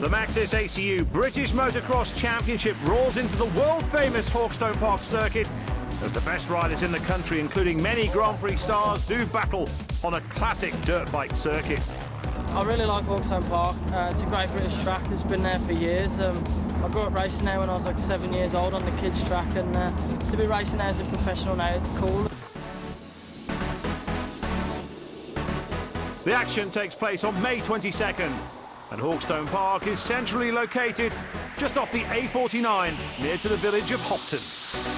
The Maxxis ACU British Motocross Championship rolls into the world-famous Hawkstone Park circuit as the best riders in the country, including many Grand Prix stars, do battle on a classic dirt bike circuit. I really like Hawkstone Park. It's a great British track. It's been there for years. I grew up racing there when I was like 7 years old on the kids' track, and to be racing there as a professional now, it's cool. The action takes place on May 22nd, and Hawkstone Park is centrally located just off the A49 near to the village of Hawkstone.